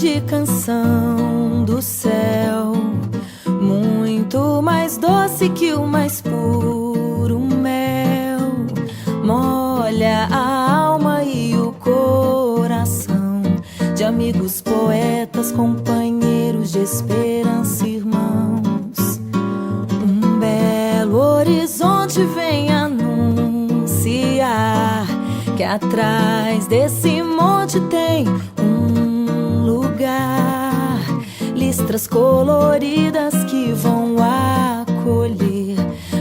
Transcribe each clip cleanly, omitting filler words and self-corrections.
de canção do céu, muito mais doce que o mais puro mel. Molha a alma e o coração de amigos, poetas, companheiros de esperança, irmãos. Um belo horizonte vem anunciar que atrás desse monte tem um lugar, listras coloridas que vão acolher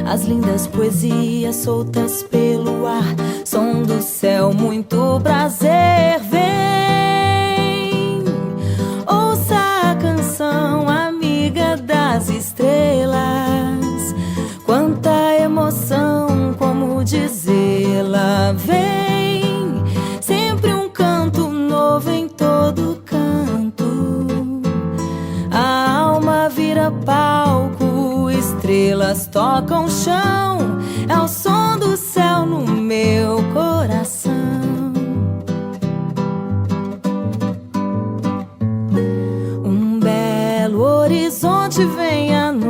as lindas poesias soltas pelo ar. Som do céu, muito prazer, vem, ouça a canção amiga das estrelas. Quanta emoção, como dizê-la, vem, sempre um canto novo em todo canto. A alma vira palco, estrelas tocam o chão, é o som do céu no meu coração. Um belo horizonte vem anunciar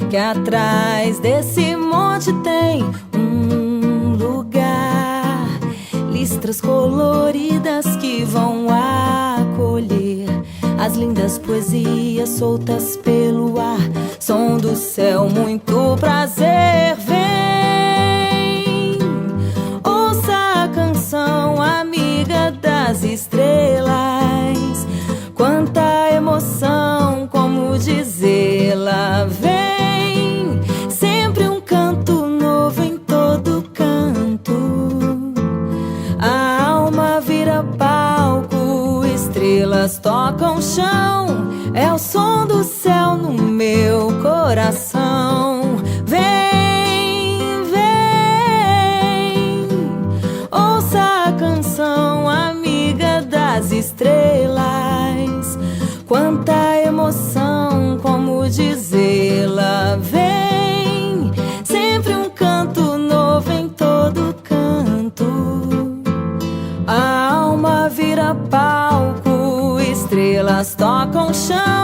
que atrás desse monte tem um lugar, listras coloridas que vão acolher as lindas poesias soltas pelo ar. Som do céu, muito prazer, vem, ouça a canção amiga das estrelas. Quanta emoção, como dizê-la, vem, sempre um canto novo em todo canto. A alma vira palco, estrelas tocam o chão, é o som do céu no meu coração. Vem, vem, ouça a canção amiga das estrelas. Quanta emoção, como dizê-la, vem, sempre um canto novo em todo canto. A alma vira palco, estrelas tocam o chão,